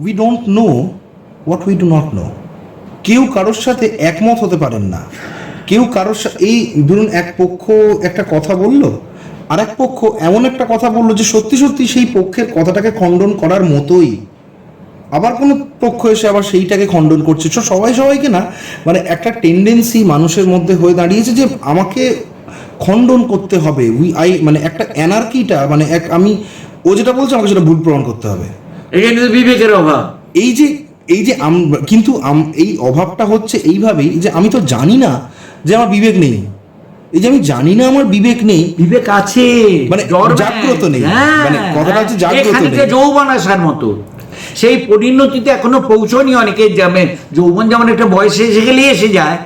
We don't know what we do not know. কেউ কারোর সাথে একমত হতে পারেন না, কেউ কারোর সাথে, এই ধরুন এক পক্ষ একটা কথা বললো, আর এক পক্ষ এমন একটা কথা বললো যে সত্যি সত্যি সেই পক্ষের কথাটাকে খণ্ডন করার মতোই, আবার কোনো পক্ষ এসে আবার সেইটাকে খণ্ডন করছে। সবাই সবাইকে না, মানে একটা টেন্ডেন্সি মানুষের মধ্যে হয়ে দাঁড়িয়েছে যে আমাকে খণ্ডন করতে হবে, মানে একটা অ্যানার্কিটা, মানে আমি, ও যেটা বলছে আমাকে সেটা ভুল প্রমাণ করতে হবে। এখানে তো বিবেকের অভাব। এই যে কিন্তু এই অভাবটা হচ্ছে এইভাবেই যে আমি তো জানি না যে আমার বিবেক নেই, এই যে আমি জানি না আমার বিবেক নেই, বিবেক আছে, মানে জাগ্রত নেই, মানে কথাটা হচ্ছে জাগ্রত নেই। যৌবন আসার মতো সেই পরিণতিতে এখনো পৌঁছনি অনেকে, যৌবন যেমন একটা বয়সে এসে গেলে এসে যায়,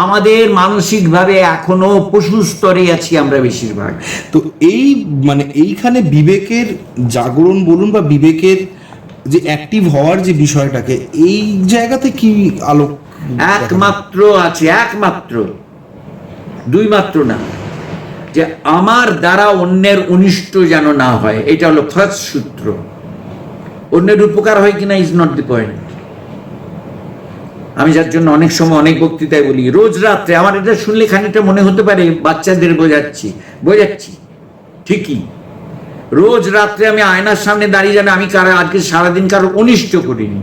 আমাদের মানসিকভাবে এখনো পশু স্তরে আছি আমরা বেশিরভাগ। তো এই মানে এইখানে বিবেকের জাগরণ বলুন বা বিবেকের যে অ্যাক্টিভ হওয়ার যে বিষয়টাকে, এই জায়গাতে কি আলোক একমাত্র আছে, একমাত্র, দুই মাত্র না, যে আমার দ্বারা অন্যের অনিষ্ট যেন না হয়, এটা হলো ফার্স্ট সূত্র। অন্যের উপকার হয় কিনা ইজ নট দি পয়েন্ট। আমি যার জন্য অনেক সময় অনেক বক্তৃতায় বলি, রোজ রাত্রে, আমার এটা শুনলে খানিকটা মনে হতে পারে বাচ্চাদের বোঝাচ্ছি ঠিকই, রোজ রাত্রে আমি আয়নার সামনে দাঁড়িয়ে জানি আমি আজকে সারাদিন কারো অনিষ্ট করিনি,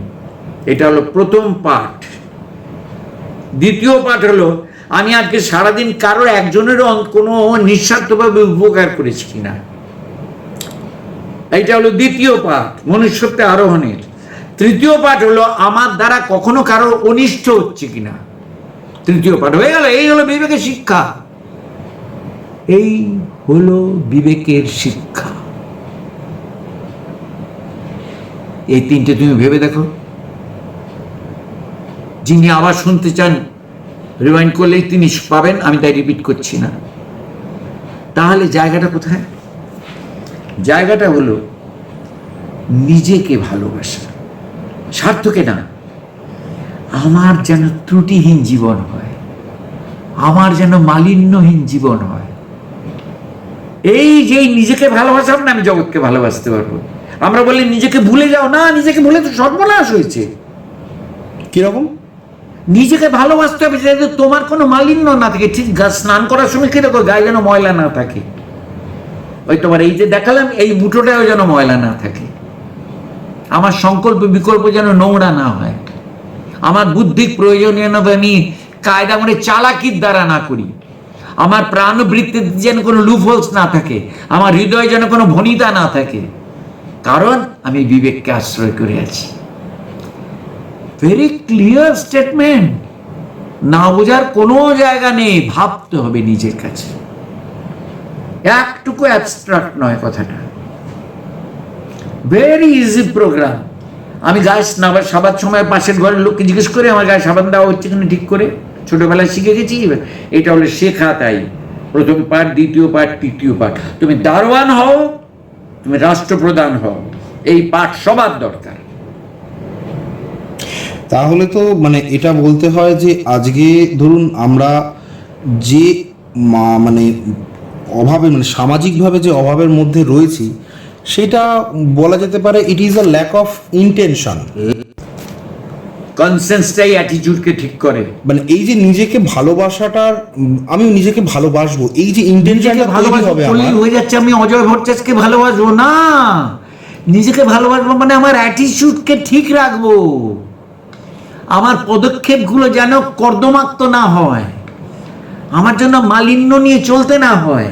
এটা হলো প্রথম পাঠ। দ্বিতীয় পাঠ হলো আমি আজকে সারাদিন কারোর একজনেরও কোনো নিঃস্বার্থভাবে উপকার করেছি কিনা, এইটা হলো দ্বিতীয় পাঠ মনুষ্যত্বে আরোহণের। তৃতীয় পাঠ হলো আমার দ্বারা কখনো কারোর অনিষ্ট হচ্ছে কিনা, তৃতীয় পাঠ হয়ে গেল। এই হলো বিবেকের শিক্ষা, এই হলো বিবেকের শিক্ষা। এই তিনটে তুমি ভেবে দেখো। যিনি আবার শুনতে চান রিমাইন্ড করলেই তিনি পাবেন, আমি তাই রিপিট করছি না। তাহলে জায়গাটা কোথায়? জায়গাটা হলো নিজেকে ভালোবাসা, স্বার্থকে না। আমার যেন ত্রুটিহীন জীবন হয়, আমার যেন মালিন্যহীন জীবন হয়। এই যে নিজেকে ভালোবাসার না, আমি জগৎকে ভালোবাসতে পারবো। আমরা বলি নিজেকে ভুলে যাও, না, নিজেকে ভুলে তো সর্বনাশ হয়েছে। কিরকম? নিজেকে ভালোবাসতে হবে যাতে তোমার কোনো মালিন্য না থাকে। ঠিক স্নান করার সময় কি দেখো গায়ে যেন ময়লা না থাকে, ওই তোমার এই যে দেখালাম এই মুঠোটাও যেন ময়লা না থাকে, আমার সংকল্প বিকল্প যেন নোংরা না হয়, আমার বুদ্ধির প্রয়োজনীয়তা আমি কায়দা করে চালাকির দ্বারা না করি, আমার প্রাণবৃত্তিতে যেন কোনো লুপহোলস না থাকে, আমার হৃদয়ে যেন কোনো ভনিতা না থাকে, কারণ আমি বিবেককে আশ্রয় করে আছি। ভেরি ক্লিয়ার স্টেটমেন্ট, না বোঝার কোনো জায়গা নেই। ভাবতে হবে নিজের কাছে, একটুকু অ্যাবস্ট্রাক্ট নয় কথাটা, ভেরি ইজি প্রোগ্রাম। আমি গায়ে সাবান সময় পাশের ঘরের লোককে জিজ্ঞেস করে আমার গায়ে সাবান দেওয়া হচ্ছে কিনা ঠিক করে, ছোটবেলায় শিখে গেছি। এটা হলো শেখা, তাই প্রথম পাঠ, দ্বিতীয় পাঠ, তৃতীয় পাঠ। তুমি দারোয়ান হও, তুমি রাষ্ট্রপ্রধান হও, এই পাঠ সবার দরকার। তাহলে তো মানে এটা বলতে হয় যে আজকে ধরুন আমরা যে মানে অভাবে, মানে সামাজিকভাবে যে অভাবের মধ্যে রয়েছি, সেটা বলা যেতে পারে it is a lack of intention. কনসেন্সটাই অ্যাটিটিউডকে ঠিক করে। মানে এই যে নিজেকে ভালোবাসাটার, আমি নিজেকে ভালোবাসবো, এই যে ইন্টেনশনটা তৈরি হবে আমার, হয়ে যাচ্ছে আমি অজয় ভট্টাচার্যকে ভালোবাসবো না। নিজেকে ভালোবাসবো মানে আমার অ্যাটিটিউডকে ঠিক রাখবো, আমার পদক্ষেপগুলো যেন কর্দমাক্ত না হয়, আমার জন্য মালিন্য নিয়ে চলতে না হয়,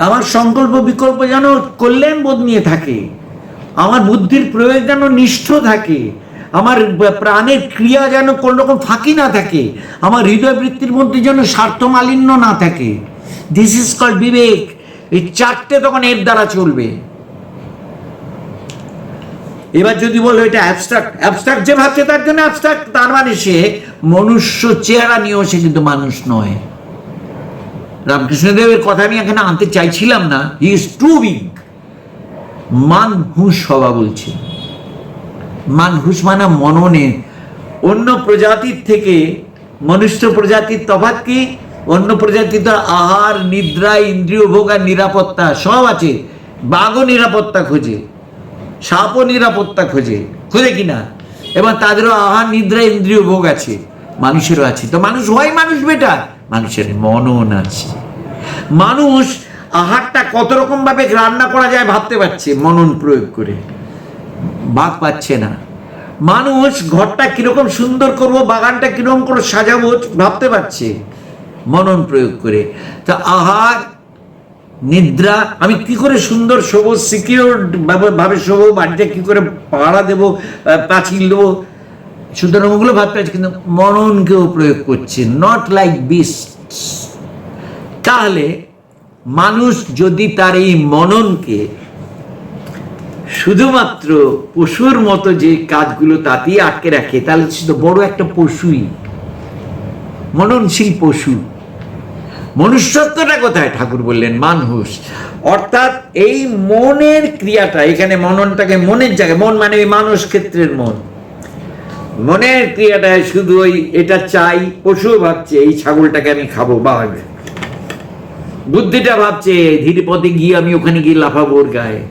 আমার সংকল্প বিকল্প যেন কল্যাণ বোধ নিয়ে থাকে, আমার বুদ্ধির প্রয়োগ যেন নিষ্ঠ থাকে, আমার প্রাণের ক্রিয়া যেন কোন রকম ফাঁকি না থাকে, আমার হৃদয় বৃত্তির মধ্যে যেন স্বার্থ মালিন্য না থাকে। দিস ইজ কল্ড বিবেক। এই চারটে তখন এর দ্বারা চলবে। এবার যদি বলো এটা অ্যাবস্ট্রাক্ট, অ্যাবস্ট্রাক্ট যে ভাবছে তার জন্য অ্যাবস্ট্রাক্ট, তার মানে সে মনুষ্য চেহারা নিয়েও সে কিন্তু মানুষ নয়। রামকৃষ্ণদেবের কথা আমি এখানে আনতে চাইছিলাম না, হি ইজ টু বিগ। মানহুস হওয়া বলছে, মানহুস মানে মননে। অন্য প্রজাতির থেকে মনুষ্য প্রজাতির তফাৎ কি? অন্য প্রজাতির তো আহার, নিদ্রা, ইন্দ্রিয় ভোগ আর নিরাপত্তা সব আছে। বাঘও নিরাপত্তা খোঁজে, সাপও নিরাপত্তা খোঁজে, খোঁজে কিনা? এবং তাদেরও আহার নিদ্রা ইন্দ্রিয় ভোগ আছে, মানুষেরও আছে। তো মানুষ হয় মানুষ বেটা, মানুষের মনন আছে। মানুষ আহারটা কত রকম ভাবে রান্না করা যায় ভাবতে পারছে মনন প্রয়োগ করে, ভাগ পাচ্ছে না। মানুষ ঘরটা কিরকম সুন্দর করব, বাগানটা কিরকম করে সাজাবো ভাবতে পারছে মনন প্রয়োগ করে। তা আহার নিদ্রা, আমি কি করে সুন্দর শোবো, সিকিউর ভাবে শোবো, বাড়িটা কি করে পাহারা দেবো, পাঁচিল দেবো, সুতরাং ওগুলো ভাবতে পারছি, কিন্তু মননকেও প্রয়োগ করছে, নট লাইক বিস্ট। তাহলে মানুষ যদি তার এই মননকে শুধুমাত্র পশুর মতো যে কাজগুলো তাতেই আটকে রাখে, তাহলে শুধু বড় একটা পশুই, মননশীল পশু। মনুষ্যত্বটা কোথায়? ঠাকুর বললেন মানুষ। অর্থাৎ এই মনের ক্রিয়াটা, এখানে মননটাকে মনের জায়গায়, মন মানে মানুষ ক্ষেত্রের মন, মনের ক্রিয়াটা শুধু ওই এটা চাই, পশু ভাবছে এই ছাগলটাকে আমি খাবো, বা বুদ্ধিটা ভাবছে ধীরে পথে গিয়ে আমি ওখানে গিয়ে লাফাবো ওর গায়ে,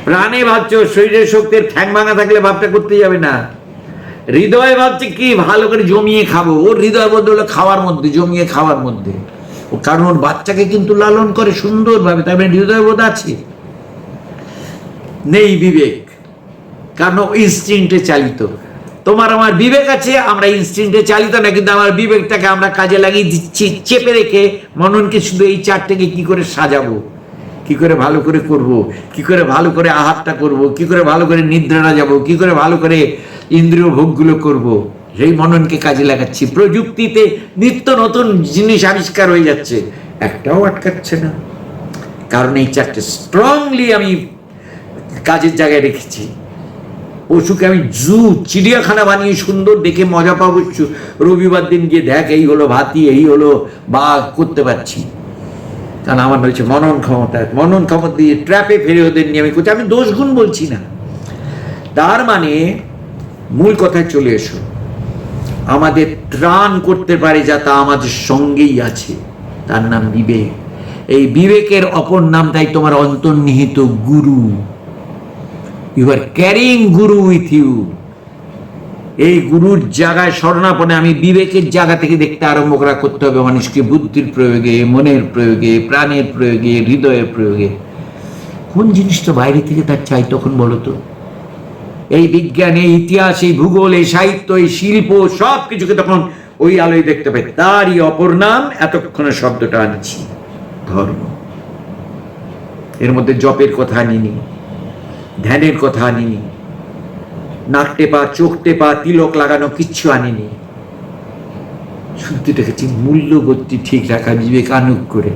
প্রাণে ভাবছে শরীরের শক্তির ঠ্যাং ভাঙা থাকলে ভাবটা করতে যাবে না, হৃদয় ভাবছে কি ভালো করে জমিয়ে খাবো, ওর হৃদয় মধ্যে হলো খাওয়ার মধ্যে, জমিয়ে খাওয়ার মধ্যে। ও কারণ ওর বাচ্চাকে কিন্তু লালন করে সুন্দরভাবে, তার মানে হৃদয় বোধ আছে। নেই বিবেক, কারণ ইনস্টিংক্টে চালিত। তোমার আমার বিবেক আছে, আমরা ইনস্টিংক্টে চালিত না, কিন্তু আমার বিবেকটাকে আমরা কাজে লাগিয়ে দিচ্ছি, চেপে রেখে মননকে শুধু এই চারটেকে কি করে সাজাবো, কি করে ভালো করে করব, কি করে ভালো করে আহারটা করব, কি করে ভালো করে নিদ্রাটা যাব, কি করে ভালো করে ইন্দ্রিয় ভোগগুলো করব, সেই মননকে কাজে লাগাচ্ছি। প্রযুক্তিতে নিত্য নতুন জিনিস আবিষ্কার হয়ে যাচ্ছে, একটাও আটকাচ্ছে না, কারণ এই চারটে স্ট্রংলি আমি কাজের জায়গায় রেখেছি। পশুকে আমি চিড়িয়াখানা বানিয়ে সুন্দর দেখে মজা পাবো, রবিবার দিন গিয়ে দেখ এই হলো হাতি, এই হলো বাঘ, করতে পারছি, কারণ আমার হচ্ছে মনন ক্ষমতা। মনন ক্ষমতা দিয়ে ট্র্যাপে ফেরে ওদের নিয়ে আমি করছি, আমি দোষ গুণ বলছি না। তার মানে মূল কথায় চলে এসো, আমাদের ত্রাণ করতে পারে যা, তা আমাদের সঙ্গেই আছে, তার নাম বিবেক। এই বিবেকের অপর নাম তাই তোমার অন্তর্নিহিত গুরু। You R carrying Guru with you. এই গুরুর জায়গায় শরণাপন্ন আমি বিবেকের জায়গা থেকে দেখতে আরম্ভ করা করতে হবে মানুষকে, বুদ্ধির প্রয়োগে, মনের প্রয়োগে, প্রাণের প্রয়োগে, হৃদয়ের প্রয়োগে। কোন জিনিসটা বাইরে থেকে তার চাই তখন বলো তো? এই বিজ্ঞান, এই ইতিহাস, এই ভূগোল, এই সাহিত্য, এই শিল্প, সব কিছুকে তখন ওই আলোয় দেখতে পাই। তারই অপর নাম এতক্ষণে শব্দটা আনছি, ধর্ম। এর মধ্যে জপের কথা আনিনি, ধ্যানের কথা আনিনি, নাক টেপা, চোখ টেপা, তিলক লাগানো কিচ্ছু আনিনি। শুনতে দেখেছি মূল্যবোধটি ঠিক রাখা বিবেকানুগ করে,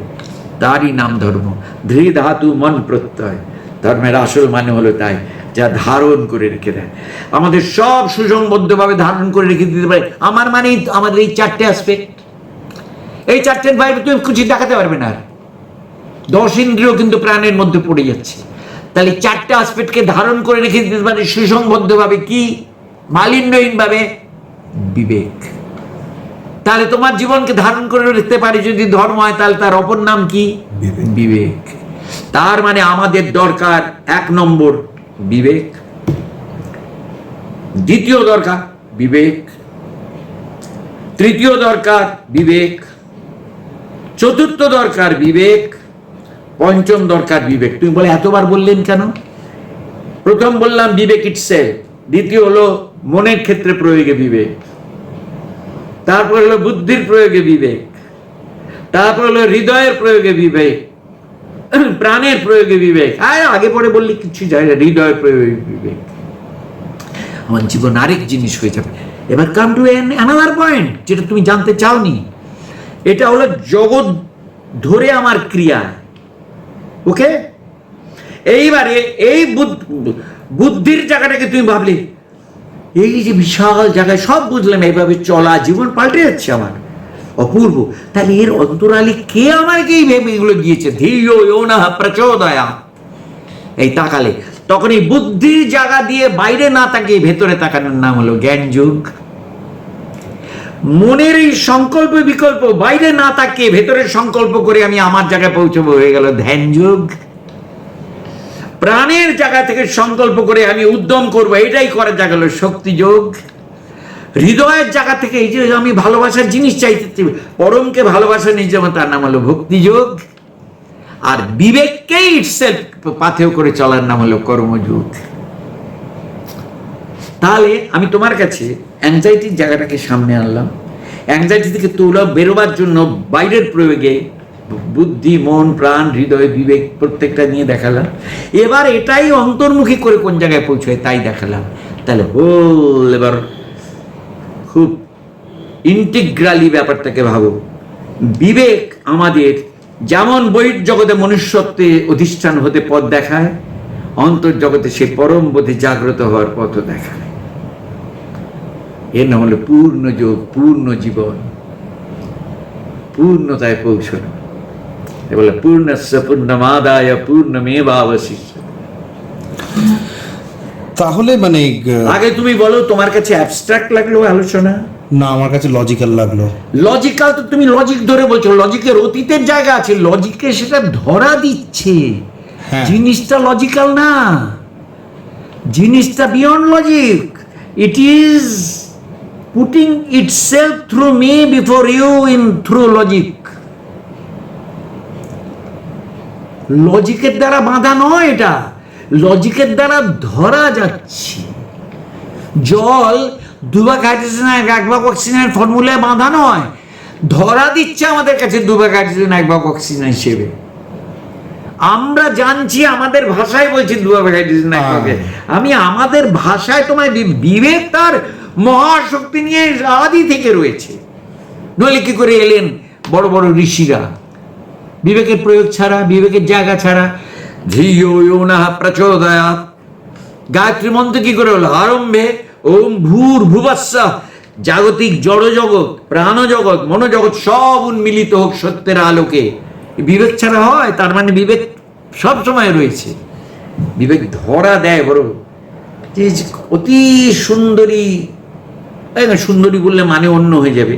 তারই নাম ধর্ম। ধৃ ধাতু মন প্রত্যয়, ধর্মের আসল মানে হলো তাই, যা ধারণ করে রেখে দেয়, আমাদের সব সুসংবদ্ধভাবে ধারণ করে রেখে দিতে পারে। আমার মানে আমাদের এই চারটে অ্যাসপেক্ট, এই চারটের বাইরে তুমি কিছু দেখাতে পারবে না। 10 ইন্দ্রিয় কিন্তু প্রাণের মধ্যে পড়ে যাচ্ছে। তাহলে চারটে অ্যাসপেক্টকে ধারণ করে রেখে দিতে পারে সুসংবদ্ধভাবে, কি মালিন্যহীনভাবে? বিবেক। তাহলে তোমার জীবনকে ধারণ করে রাখতে পারে যদি ধর্ম হয়, তাহলে তার অপর নাম কি? বিবেক। তার মানে আমাদের দরকার 1 নম্বর বিবেক, দ্বিতীয় দরকার বিবেক, তৃতীয় দরকার বিবেক, চতুর্থ দরকার বিবেক, পঞ্চম দরকার বিবেক। তুমি বলে এতবার বললেন কেন? প্রথম বললাম বিবেক ইটসেলফ, দ্বিতীয় হলো মনের ক্ষেত্রে প্রয়োগে বিবেক, তারপর হলো বুদ্ধির প্রয়োগে বিবেক, তারপর হলো হৃদয়ের প্রয়োগে বিবেক, প্রাণের প্রয়োগে বিবেক। আগে পরে বললে কিছু যায় না, হৃদয়ের প্রয়োগে বিবেক। আমার জীবন আরেক জিনিস হয়ে যাবে। এবার কাম টু অ্যানাদার পয়েন্ট, যেটা তুমি জানতে চাওনি। এটা হলো জগৎ ধরে আমার ক্রিয়া। ওকে, এইবারে এই বুদ্ধির জায়গাটাকে তুমি ভাবলে, এই যে বিশাল জায়গায় সব বুঝলাম, এইভাবে চলা, জীবন পাল্টে যাচ্ছে আমার, অপূর্ব। তাহলে এর অন্তরালে কে আমাকে এই ভেবে এগুলো দিয়েছে? ধিয়ো ইয়ো নঃ প্রচোদয়াৎ। এই তাকালে তখন এই বুদ্ধির জায়গা দিয়ে বাইরে না তাকিয়ে ভেতরে তাকানোর নাম হলো জ্ঞান যোগ। মনের এই সংকল্প বিকল্প বাইরে না তাকিয়ে ভেতরের সংকল্প করে আমি আমার জায়গায় পৌঁছবো, হয়ে গেল ধ্যান যোগ। প্রাণের জায়গা থেকে সংকল্প করে আমি উদ্যম করব, এটাই করার জায়গা হলো শক্তি যোগ। হৃদয়ের জায়গা থেকে এই যে আমি ভালোবাসার জিনিস চাইতে, পরমকে ভালোবাসা নিয়ে যেমন, তার নাম হলো ভক্তি যোগ। আর বিবেককেই ইটসেলফ পাথেয় করে চলার নাম হলো কর্মযোগ। তাহলে আমি তোমার কাছে অ্যাংজাইটির জায়গাটাকে সামনে আনলাম, অ্যাংজাইটি থেকে বেরোবার জন্য বাইরের প্রয়োগে বুদ্ধি, মন, প্রাণ, হৃদয়, বিবেক প্রত্যেকটা নিয়ে দেখালাম। এবার এটাই অন্তর্মুখী করে কোন জায়গায় পৌঁছয় তাই দেখালাম। তাহলে হোল এবার খুব ইন্টিগ্রালি ব্যাপারটাকে ভাবো। বিবেক আমাদের যেমন বহির্জগতে মনুষ্যত্বে অধিষ্ঠান হতে পথ দেখায়, অন্তর্জগতে সে পরম বোধে জাগ্রত হওয়ার পথ দেখায়। এর নাম হলো পূর্ণ যোগ, পূর্ণ জীবন, পূর্ণতায় পৌঁছানো। বলে পূর্ণস্য পূর্ণমাদায় পূর্ণমেবাবশিষ্যতে। তাহলে মানে আগে তুমি বলো, তোমার কাছে অ্যাবস্ট্রাক্ট লাগলো আলোচনা? না, আমার কাছে লজিক্যাল লাগলো। লজিক্যাল তো তুমি লজিক ধরে বলছো, লজিকের অতীতের জায়গা আছে, লজিকে সেটা ধরা দিচ্ছে। হ্যাঁ। জিনিসটা লজিক্যাল না, জিনিসটা beyond logic. It is putting itself through me before you in through logic. লজিকের দ্বারা বাঁধা নয়, এটা লজিকের দ্বারা ধরা যাচ্ছে। জল দুভাগ হাইড্রোজেন এক ভাগ অক্সিজেনের ফর্মুলায় বাঁধা নয়, ধরা দিচ্ছে আমাদের কাছে দুভাগ হাইড্রোজেন এক ভাগ অক্সিজেন হিসেবে। আমরা জানছি, আমাদের ভাষায় বলছি দুভাগ হাইড্রোজেন এক ভাগে। আমি আমাদের ভাষায় তোমায় বিবেক তার মহাশক্তি নিয়ে আদি থেকে রয়েছে, নইলে কি করে এলেন বড় বড় ঋষিরা? বিবেকের প্রয়োগ ছাড়া, বিবেকের জায়গা ছাড়া। ধিয়ো ইয়ো নঃ প্রচোদয়াৎ, গায়ত্রী মন্ত্র কি করে হলো? আরম্ভে ওম ভূর ভুবস্সঃ, জাগতিক জড় জগৎ, প্রাণ জগৎ, মনোজগৎ সব উন্মিলিত হোক সত্যের আলোকে। বিবেক ছাড়া হয়? তার মানে বিবেক সব সময় রয়েছে। বিবেক ধরা দেয় বড় যে অতি সুন্দরী, সুন্দরী বললে মানে অন্য হয়ে যাবে।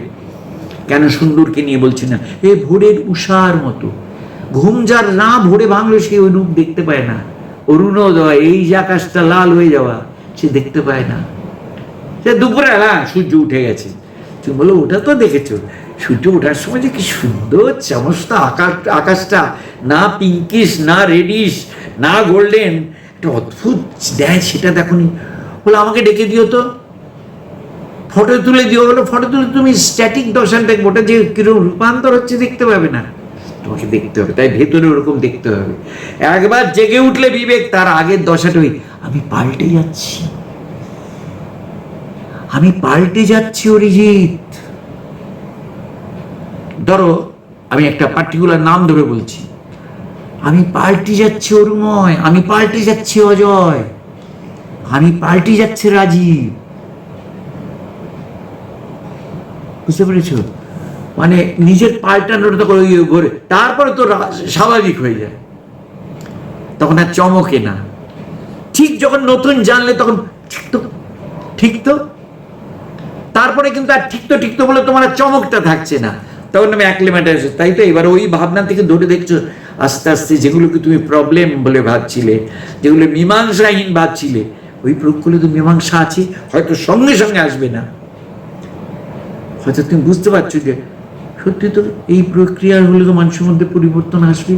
কেন সুন্দরকে নিয়ে বলছি না, এ ভোরের উষার মতো। ঘুম যার না ভোরে ভাঙলো সে ওই রূপ দেখতে পায় না। অরুণোদয়, এই যে আকাশটা লাল হয়ে যাওয়া, সে দেখতে পায় না। সে দুপুরে সূর্য উঠে গেছে, তুমি বলো ওটা তো দেখেছো, সূর্য ওঠার সময় যে কি সুন্দর চামচটা আকাশটা, না পিঙ্কিশ, না রেডিশ, না গোল্ডেন, একটা অদ্ভুত দেয়, সেটা দেখোনি? বলে আমাকে ডেকে দিও তো, ফটো তুলে দিও। বলো ফটো তুলে তুমি স্ট্যাটিক দশান দেখবো, ওটা যে কিরকম রূপান্তর হচ্ছে দেখতে পাবে না, তোমাকে দেখতে হবে। তাই ভেতরে ওরকম দেখতে হবে। একবার জেগে উঠলে বিবেক, তার আগের দশাটা ওই আমি পাল্টে যাচ্ছি, আমি পাল্টে যাচ্ছি অরিজিৎ। ধরো আমি একটা পার্টিকুলার নাম ধরে বলছি, আমি পাল্টে যাচ্ছি অরুময়, আমি পাল্টে যাচ্ছি অজয়, আমি পাল্টে যাচ্ছি রাজীব। বুঝতে পেরেছ? মানে নিজের পাল্টানোটা তখন ঘরে, তারপরে তো স্বাভাবিক হয়ে যায়, তখন আর চমকে না। ঠিক যখন নতুন জানলে তখন ঠিক তো তারপরে কিন্তু আর ঠিক তো বলে তোমার চমকটা থাকছে না, তখন আমি অ্যাক্লিমেট আছে। তাই তো এবার ওই ভাবনা থেকে ধরে দেখছো আস্তে আস্তে যেগুলোকে তুমি প্রবলেম বলে ভাবছিলে, যেগুলো মীমাংসাহীন ভাবছিলে, ওই প্রয়োগগুলো তো মীমাংসা আছে, হয়তো সঙ্গে সঙ্গে আসবে না, হয়তো তুমি বুঝতে পারছো যে সত্যি তো এই প্রক্রিয়ার হলে তো মানুষের মধ্যে পরিবর্তন আসবে।